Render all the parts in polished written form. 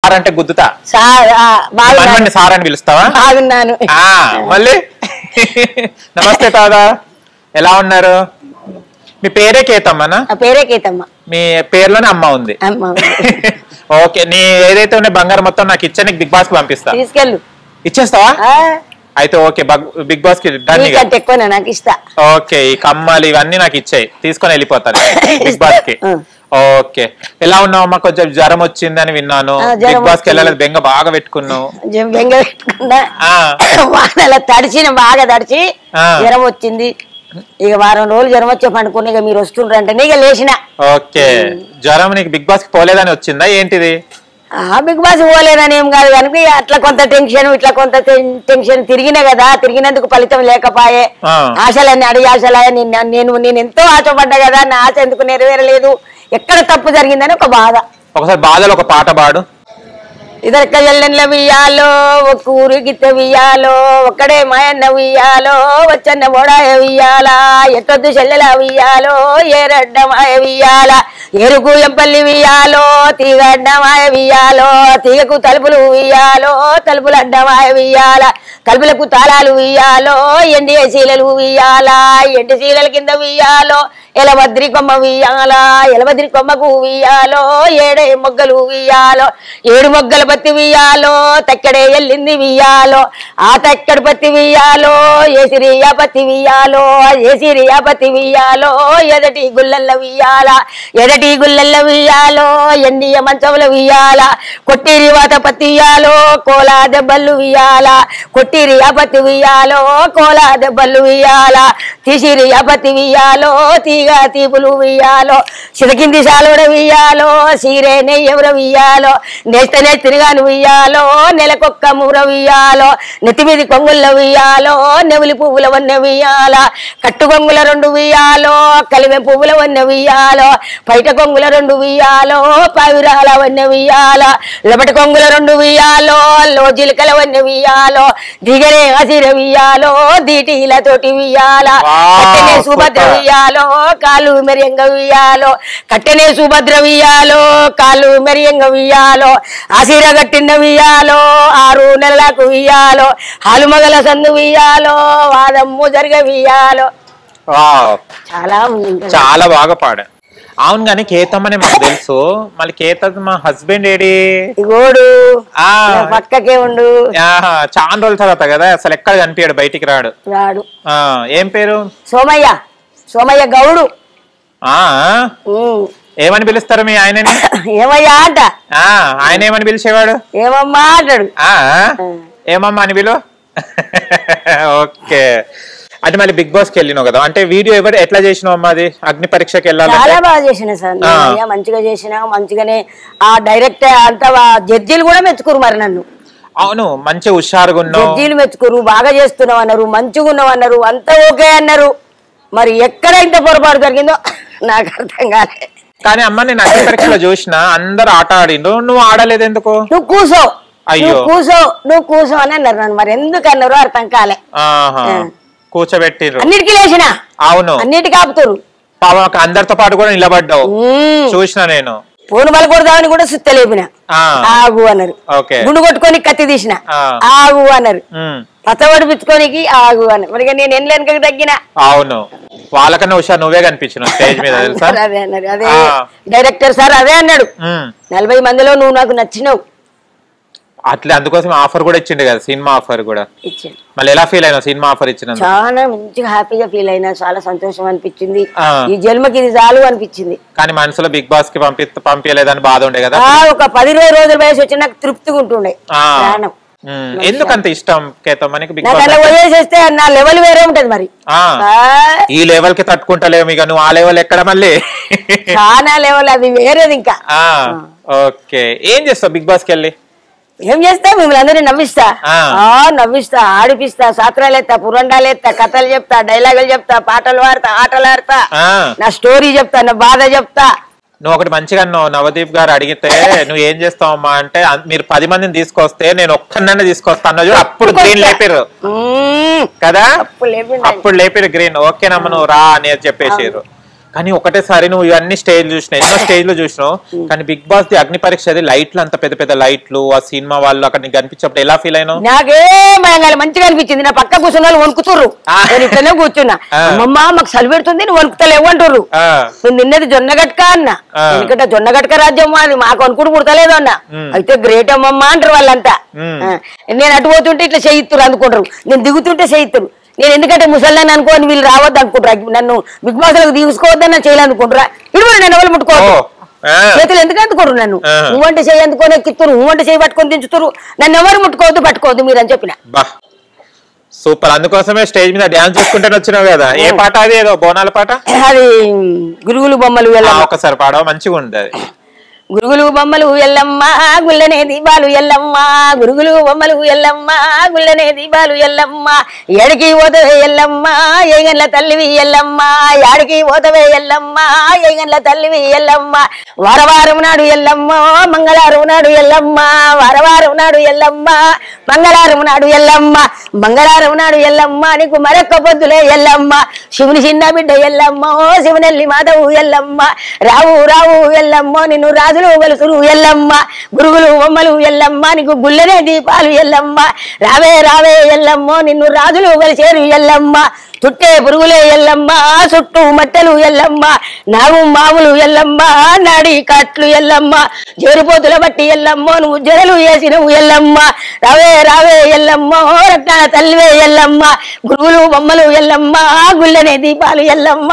Sir అంటే గుద్దుతా. మనమని sir అని పిలుస్తావా? బాగున్నాను. మళ్ళీ నమస్తే తాదా, ఎలా ఉన్నారు? మీ పేరే కేతమ్మనా? పేరే కేతమ్మ. మీ పేరులోనే అమ్మ ఉంది. ఓకే, నీ ఏదైతే ఉన్న బంగారం మొత్తం నాకు ఇచ్చా, నీకు బిగ్ బాస్ కి పంపిస్తా. తీసుకెళ్ళు. ఇచ్చేస్తావా? అయితే ఓకే, బిగ్ బాస్ కి ఎక్కువ నాకు ఇస్తా. ఓకే, ఈ కమ్మలు ఇవన్నీ నాకు ఇచ్చాయి, తీసుకొని వెళ్ళిపోతాను బిగ్ బాస్ కి. ఓకే, ఎలా ఉన్నావమ్మా? కొంచెం జ్వరం వచ్చింది అని విన్నాను. బిగ్ బాస్ కి వెళ్ళలేదు, బెంగ బాగా పెట్టుకున్నావు. బెంగ పెట్టుకున్నా, తడిచిన బాగా తడిచి జ్వరం వచ్చింది. ఇక వారం రోజులు జ్వరం వచ్చే పండుకుని ఇక మీరు వస్తుండ్రంటే ఇక లేచిన. ఓకే, జ్వరం నీకు బిగ్ బాస్ కి పోలేదని వచ్చిందా ఏంటిది? బిగ్ బాస్ పోలేదని ఏం కాదు కనుక అట్లా కొంత టెన్షన్, ఇట్లా కొంత టెన్షన్ తిరిగినా కదా, తిరిగినందుకు ఫలితం లేకపోయే. ఆశలన్నీ అడిగి ఆశలే. నేను ఎంతో ఆశపడ్డా కదా, నా ఆశ ఎందుకు నెరవేరలేదు, ఎక్కడ తప్పు జరిగిందని ఒక బాధ. ఒకసారి బాధలో ఒక పాట పాడు. ఇదొక్క ఎల్లెన్ల వియ్యాలో, ఒక ఊరు గిత్త వియ్యాలో, ఒక్కడే మాయన్న వియ్యాలో, వచ్చన్న బోడాయ వియ్యాల, ఎట్టొద్దు చెల్లెల వియ్యాలో, ఏరడ్డ మాయ వియ్యాల, ఎరుకు ఎంపల్లి వియ్యాలో, తీగ అడ్డమాయ వియ్యాలో, తీగకు తలుపులు వియ్యాలో, తలుపులు అడ్డమాయ వియ్యాల, తలుపులకు తాళాలు వియ్యాలో, ఎండి శీలలు వియ్యాల, ఎండి శీలల కింద వియ్యాలో, ఎలభద్రి కొమ్మ వియ్యాల, ఎలభద్రి కొమ్మకు వియ్యాలో, ఏడే మొగ్గలు వియ్యాలో, ఏడు మొగ్గల పత్తి వియ్యాలో, తక్కడే ఎల్లింది వియ్యాలో, ఆ తక్కడి పత్తి వియ్యాలో, ఏసిరియా పత్తి వియ్యాలో, ఏసిరియా పత్తి వియ్యాలో, ఎదటి గుల్లెల్ల వియ్యాల, ఎదటి గుల్లెల్ల వియ్యాలో, ఎండియ మంచముల వియ్యాల, కొట్టిరి వాత పత్తి వియ్యాలో, కోలా దెబ్బలు వియ్యాల, కొట్టిరి పత్తి వియ్యాలో, కోలా దెబ్బలు వియ్యాల, తీసిరి పత్తి వియ్యాలో, తీగ తీపులు వియ్యాలో, చితకింది సాలోడ వియ్యాలో, సీరే నెయ్యవర వియ్యాలో, నేస్తనే తిరిగాను వియ్యాలో, నెలకొక్క మూర వియ్యాలో, నెత్తిమీది కొంగుల వియ్యాలో, నెవిలి పువ్వుల వన్నె వియ్యాల, కట్టు కొంగుల రెండు వియ్యాలో, కలివె పువ్వుల వన్నె వియ్యాలో, పైట కొంగుల రెండు వియ్యాలో, పావిరాల వన్నె వియ్యాల, లబటి కొంగుల రెండు వియ్యాలో, లోజిలకల వన్నె వియ్యాలో, దిగరే హసిర వియ్యాలో, దీటీల తోటి వియ్యాల, కట్టెనే సుభద్ర వియ్యాలో, కాలు మెరియంగ వియ్యాలో, కట్టెనే సుభద్ర వియ్యాలో, కాలు మెరియంగ వియ్యాలో, ఆశీర గట్టిన వియ్యాలో, 6 నెలలకు వియ్యాలో, హాలుమగల సందు వియ్యాలో, వాదమ్ము జరగ వియ్యాలో. చాలా బాగా పాడా. అవును గాని కేతమ్మని మాకు తెలుసు, మళ్ళీ కేతమ్మ మా హస్బెండ్ ఏడి? గోడు పక్కకే ఉండు. చాలా రోజుల తర్వాత కదా, అసలు ఎక్కడ కనిపించాడు, బయటికి రాడు. ఏం పేరు? సోమయ్య. సోమయ్య గౌడు. ఏమని పిలుస్తారు మీ ఆయనని? ఏమయ్యా అంట. ఆయన ఏమని పిలిచేవాడు? ఏమమ్మా అంటాడు. ఏమమ్మా అని పిలు. ఓకే, అంటే మళ్ళీ బిగ్ బాస్ కి వెళ్ళినావు కదా, అంటే వీడియో ఎట్లా చేసినావు అమ్మా? అది అగ్ని పరీక్షకి వెళ్ళాలి. చాలా బాగా చేసిన సార్, మంచిగా చేసిన. మంచిగానే ఆ డైరెక్ట్ అంతా జడ్జీలు కూడా మెచ్చుకోరు మరి నన్ను. అవును, మంచి హుషారుగా ఉన్నావు. జడ్జీలు మెచ్చుకోరు, బాగా చేస్తున్నావు అన్నారు, మంచిగా ఉన్నావు అన్నారు, అంతా ఓకే అన్నారు. మరి ఎక్కడ ఇంత పొరపాటు జరిగిందో నాకు అర్థం కాలే. కానీ అమ్మ నేను అగ్ని పరీక్షలో చూసిన అందరు ఆట ఆడిండ్రు, నువ్వు ఆడలేదు ఎందుకు? నువ్వు కూసో, అయ్యో నువ్వు కూసో అని అన్నారు నన్ను. మరి ఎందుకు అన్నారు అర్థం కాలే. కూర్చోబెట్టిర్రు, అన్నిటికీ లేచిన. అవును, అన్నిటికీ ఆపుతారు. అందరితో పాటు కూడా నిలబడ్డావు, చూసిన నేను. ఫోన్ బల కొడదామని కూడా సుత్తలేపిన, ఆగు అన్నారు. గుండు కొట్టుకొని కత్తి తీసిన, ఆగు అన్నారు. పచ్చబడి పిచ్చుకోనికి ఆగు అన్నారు. మరి నేను ఎన్నిక తగ్గిన. అవును, వాళ్ళకన్నా హుషారు నువ్వే కనిపించిన స్టేజ్ మీద. అదే అన్నారు, అదే డైరెక్టర్ సార్ అదే అన్నాడు, 40 మందిలో నువ్వు నాకు నచ్చినావు. అట్లా అందుకోసం ఆఫర్ కూడా ఇచ్చిండు కదా, సినిమా ఆఫర్ కూడా ఇచ్చిండు. మళ్ళీ ఎలా ఫీల్ అయినా సినిమా ఆఫర్ ఇచ్చిన? చాలా మంచిగా హ్యాపీగా ఫీల్ అయినా, చాలా సంతోషం అనిపించింది. ఈ జన్మకి ఇది చాలు అనిపించింది. కానీ మనసులో బిగ్ బాస్ కి పంపించలేదని బాధ ఉండే కదా. ఒక 10-20 రోజుల వయసు వచ్చి నాకు తృప్తిగా ఉంటుండే. ఎందుకంత ఇష్టం కేతమ్మనికి బిగ్ బాస్? వదిలేసేస్తే నా లెవెల్ వేరే ఉంటది. మరి ఈ లెవెల్ కి తట్టుకుంటలేము ఇక, నువ్వు ఆ లెవెల్ ఎక్కడ మళ్ళీ? చాలా లెవెల్ అది వేరేది ఇంకా. ఓకే, ఏం చేస్తావు బిగ్ బాస్ కి వెళ్ళి? ఏం చేస్తా, మిమ్మల్ని అందరినీ నవ్విస్తా, నవ్విస్తా, ఆడిపిస్తా, శాస్త్రాలు ఎత్తా, పురండాలు ఎత్తా, కథలు చెప్తా, డైలాగులు చెప్తా, పాటలు పాడతా, ఆటలు ఆడతా, నా స్టోరీ చెప్తా, నా బాధ చెప్తా. నువ్వు ఒకటి మంచిగా అన్నావు, నవదీప్ గారు అడిగితే నువ్వు ఏం చేస్తావమ్మా అంటే, మీరు 10 మందిని తీసుకొస్తే నేను ఒక్కనన్నా తీసుకొస్తాను. అప్పుడు గ్రీన్ లేపారు కదా, అప్పుడు లేపారు గ్రీన్. ఓకేనమ్మా నువ్వు రా అని చెప్పేసారు. కానీ ఒకటేసారి నువ్వు ఇవన్నీ స్టేజ్ చూసినావు, ఎన్నో స్టేజ్ లో చూసినావు, కానీ బిగ్ బాస్ ది అగ్ని పరీక్ష అది లైట్లు, అంత పెద్ద పెద్ద లైట్లు, ఆ సినిమా వాళ్ళు అక్కడ నీకు కనిపించినప్పుడు ఎలా ఫీల్ అయినావు? నాకేం మంచిగా అనిపించింది. నా పక్క కూర్చున్న వాళ్ళు వణుకుతుర్రు, నేను ఇట్లనే కూర్చున్నా. అమ్మమ్మ మాకు చలి పెడుతుంది, నువ్వు వణుకుతలేవు అంటుర్రు. నువ్వు నిన్నది జొన్న గట్క అన్న, ఎందుకంటే జొన్న గట్క రాజ్యం అది మాకు అనుకుంటూ పుడతలేదు అన్న. అయితే గ్రేట్ అమ్మమ్మ అంటారు వాళ్ళంతా. నేను అటు పోతుంటే ఇట్లా చేయిత్తురు అందుకుంటారు, నేను దిగుతుంటే చేయిత్తురు. నేను ఎందుకంటే ముసల్లాన్ని అనుకోని వీళ్ళు రావద్దు అనుకుంటారా, నన్ను బిగ్ బాస్ లకు తీసుకోవద్దని నన్ను చేయాలనుకుంటారా, ఇరువురు నన్ను ఎవరు ముట్టుకోవద్దు, చేతులు ఎందుకు అందుకోరు నన్ను, నువ్వంటే చేయి అందుకొని ఎక్కిత్తురు, నువ్వంటే చేయి పట్టుకొని దించుతురు, నన్ను ఎవరు ముట్టుకోవద్దు పట్టుకోవద్దు మీరు అని చెప్పిన. సూపర్, అందుకోసమే స్టేజ్ మీద డాన్స్ చేసుకుంటే వచ్చినావు కదా. ఏ పాట అది? ఏదో బోనాల పాట, అది గురుగులు బొమ్మలు ఎల్లమ్మ. ఒకసారి పాడవ, మంచిగా ఉంది అది. గురుగులు బొమ్మలు ఎల్లమ్మ గుళ్ళనే దీపాలు ఎల్లమ్మ, గురుగులు బొమ్మలు ఎల్లమ్మ గుళ్ళనే దీపాలు ఎల్లమ్మ, ఎడికి పోతవే ఎల్లమ్మ ఏగన్ల తల్లివి ఎల్లమ్మ, యాడికి పోతవే ఎల్లమ్మ ఏగన్ల తల్లివి ఎల్లమ్మ, వారవారం నాడు ఎల్లమ్మ మంగళవారం నాడు ఎల్లమ్మ, వారవారం నాడు ఎల్లమ్మ మంగళవారం నాడు ఎల్లమ్మ, మంగళవారం నాడు ఎల్లమ్మ నీకు మరొక్క పొద్దులే ఎల్లమ్మ, శివుని చిన్న బిడ్డ ఎల్లమ్మ శివనెల్లి మాధవు ఎల్లమ్మ, రావు రావు ఎల్లమ్మ నిన్ను రాజు గలుసులు ఎల్లమ్మ, గురుగులు బొమ్మలు ఎల్లమ్మ నీకు గుళ్ళనే దీపాలు ఎల్లమ్మ, రావే రావే ఎల్లమ్మ నిన్ను రాజులు కలిసేరు ఎల్లమ్మ, చుట్టే పురుగులే ఎల్లమ్మ చుట్టూ మట్టెలు ఎల్లమ్మ, నాగు మాములు ఎల్లమ్మ నాడి కట్లు ఎల్లమ్మ, జేరుపోతుల బట్టి ఎల్లమ్మ నువ్వు జడలు వేసినవు ఎల్లమ్మ, రావే రావే ఎల్లమ్మ రత్నాల తల్లివే ఎల్లమ్మ, గురుగులు బొమ్మలు ఎల్లమ్మ గుళ్ళనే దీపాలు ఎల్లమ్మ.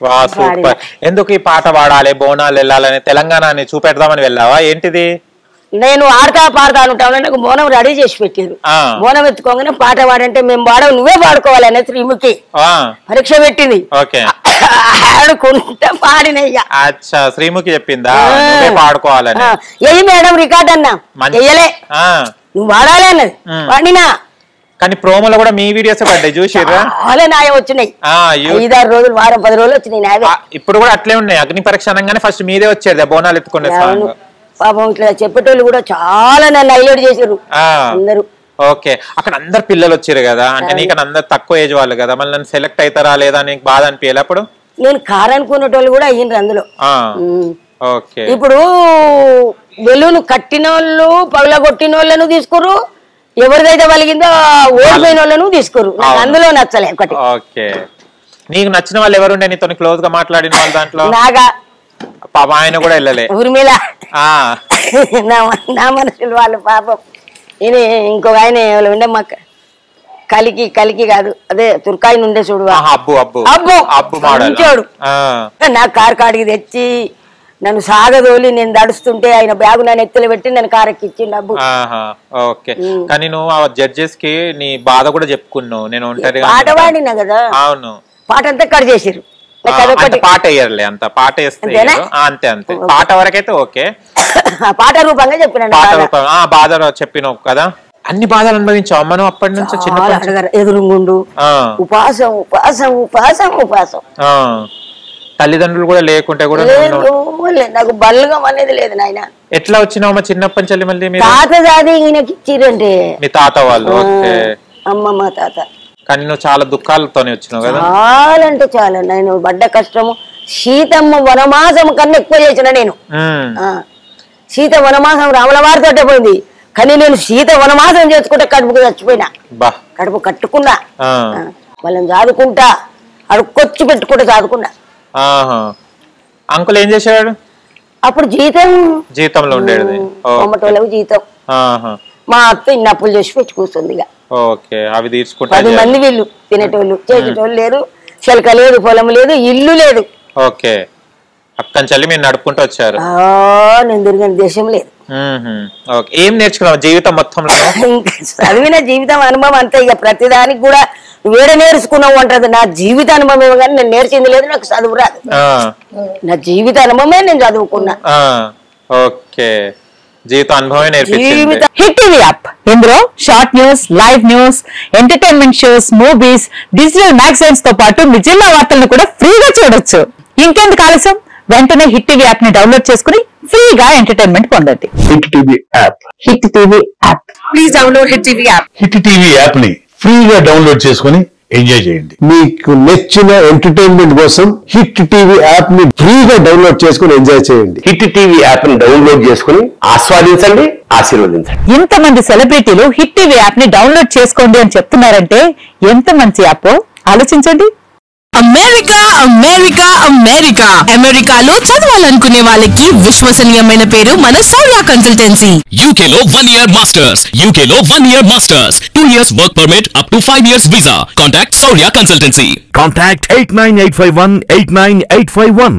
వా సూపర్. ఎందుకు ఈ పాట పాడాలి, బోనాలు వెళ్ళాలని, తెలంగాణని చూపెడదామని వెళ్ళావా ఏంటిది? నేను ఆడతా పాడతా ఉంటాను, నాకు బోనం రెడీ చేసి పెట్టారు. బోనం ఎత్తుకోగానే పాట పాడంటే మేము పాడవు నువ్వే పాడుకోవాలనే శ్రీముఖి పరీక్ష పెట్టింది. ఆడుకుంటా పాడినయ్యా. అచ్చా, శ్రీముఖి చెప్పిందా పాడుకోవాలని? ఎయ్యి మేడం రికార్డ్ అన్నా, ఎయ్యలే నువ్వు పాడాలి అన్నది, పాడినా. కానీ ప్రోమోలో కూడా మీ వీడియోస్ పడ్డాయి చూసిర్రా? చాలా నాయ వచ్చినాయి, 5-6 రోజులు వారం 10 రోజులు వచ్చినాయి. ఇప్పుడు కూడా అట్లే ఉన్నాయి. అగ్ని పరీక్ష అనగానే ఫస్ట్ మీదే వచ్చేది బోనాలు ఎత్తుకునే సాంగ్. పాపం ఇట్లా చెప్పేటోళ్ళు కూడా చాలా నన్ను హైలైట్ చేశారు అందరూ. ఓకే, అక్కడ అందరు పిల్లలు వచ్చారు కదా, అంటే నీకన్నా అందరు తక్కువ ఏజ్ వాళ్ళు కదా, మళ్ళీ నన్ను సెలెక్ట్ అవుతారా లేదా నీకు బాధ అనిపించాలి అప్పుడు? నేను కారనుకునేటోళ్ళు కూడా అయ్యిండ్రు అందులో. ఓకే, ఇప్పుడు బెలూన్ కట్టిన వాళ్ళు పగలగొట్టిన వాళ్ళను తీసుకురు, ఎవరిదైతే వలిగిందో ఓడిపోయిన వాళ్ళను తీసుకోరు, అందులో నచ్చలే ఒకటి. ఓకే, నీకు నచ్చిన వాళ్ళు ఎవరుండే నీతో క్లోజ్ గా మాట్లాడిన వాళ్ళు దాంట్లో? నాగా పాప ఆయన కూడా వెళ్ళలే, ఊర్మిళ నా మనుషులు వాళ్ళు పాపం. ఈయన ఇంకొక ఆయన ఉండే మా కలికి కాదు, అదే తుర్కాయి నుండే చూడు, అబ్బు అబ్బు అబ్బు మంచోడు. నా కారు కాడికి తెచ్చి నన్ను సాగదోలి నేను దడుస్తుంటే ఆయన బ్యాగు నన్ను ఎత్తులు పెట్టి నన్ను కారెక్కిచ్చి డబ్బు. ఓకే, కానీ నువ్వు ఆ జడ్జెస్ కి నీ బాధ కూడా చెప్పుకున్నావు. నేను పాట పాడినా కదా. అవును, పాట అంతా కట్ చేసిరు, పాట వేయర్లే, అంత పాట వేస్తే అంతే అంతే, పాట వరకైతే ఓకే. పాట రూపంగా చెప్పిన పాట రూపం బాధ చెప్పినావు కదా. అన్ని బాధలు అనుభవించావు మనం అప్పటి నుంచి? చిన్న ఎదురుగుండు, ఉపాసం ఉపాసం ఉపాసం ఉపాసం, తల్లిదండ్రులు కూడా లేకుంటే కూడా నాకు బల్గం అనేది లేదు నాయన. ఎట్లా వచ్చినావు చిన్నప్పటి నుంచి? మళ్ళీ తాత దాది ఈయనకి ఇచ్చిరంటే మీ తాత వాళ్ళు? అమ్మమ్మ తాత. కానీ నువ్వు చాలా దుఃఖాలతోనే వచ్చినావు కదా? చాలా అంటే చాలా, నేను పడ్డ కష్టము. సీతమ్మ వనమాసం కన్నా ఎక్కువ చేసిన నేను. సీత వనమాసం రాముల వారితోటే పోయింది, కానీ నేను సీత వనమాసం చేసుకుంటే కడుపుకు చచ్చిపోయినా. కడుపు కట్టుకున్నా, వాళ్ళని చదువుకుంటా, అడుక్కొచ్చి పెట్టుకుంటా చదువుకున్నా. అంకుల్ ఏం చేసేవాడు అప్పుడు? జీతంలో ఉండేది, అమ్మటోళ్ళకి జీతం. మా అత్త ఇన్ని అప్పులు చేసి పెట్టి కూర్చుంది. ఓకే, అవి తీర్చుకుంటా. 10 మంది వీళ్ళు తినేటోళ్ళు, చేసేటోళ్ళు లేరు, చిలక లేదు, పొలం లేదు, ఇల్లు లేదు. ఓకే, అక్కడి చల్లి మీరు నడుపుకుంటూ వచ్చారు. నేను తిరిగిన దేశం లేదు. ఏం నేర్చుకున్నావు జీవితం మొత్తంలో? చదివిన జీవితం అనుభవం అంతే. ఇక ప్రతిదానికి కూడా వేరే నేర్చుకున్నావు అంటది. నా జీవిత అనుభవం కానీ నేను నేర్చింది లేదు, నాకు చదువు రాదు. నా జీవిత అనుభవమే నేను చదువుకున్నా. ఓకే, జీవిత అనుభవమే నేర్పించింది. హిట్ టీవీ యాప్, ఇందులో short news, live news, entertainment shows, movies, digital magazines తో పాటు మీ జిల్లా వార్తలను కూడా ఫ్రీగా చూడొచ్చు. ఇంకెందుకు ఆలస్యం, వెంటనే హిట్ టీవీ యాప్ ని డౌన్లోడ్ చేసుకుని ఫ్రీగా ఎంటర్టైన్మెంట్ పొందండి. Hit TV app, hit TV app, please download hit TV app. Hit TV app ని ఫ్రీగా డౌన్లోడ్ చేసుకుని ఎంజాయ్ చేయండి. మీకు నచ్చిన ఎంటర్టైన్మెంట్ కోసం హిట్ టీవీ యాప్ ని ఫ్రీగా డౌన్లోడ్ చేసుకుని ఎంజాయ్ చేయండి. హిట్ టీవీ యాప్ ని డౌన్లోడ్ చేసుకుని ఆస్వాదించండి, ఆశీర్వదించండి. ఇంతమంది సెలబ్రిటీలు హిట్ టీవీ యాప్ ని డౌన్లోడ్ చేసుకోండి అని చెప్తున్నారంటే ఎంత మంచి యాప్ ఆలోచించండి. అమెరికా అమెరికా అమెరికా అమెరికాలో చదవాలనుకునే వాళ్ళకి విశ్వసనీయమైన పేరు మన సౌర్య కన్సల్టెన్సీ. UK లో 1 year masters, UK లో 1 year masters, 2 years work permit up to 5 years visa. Contact Saurya Consultancy. Contact 89851 89851.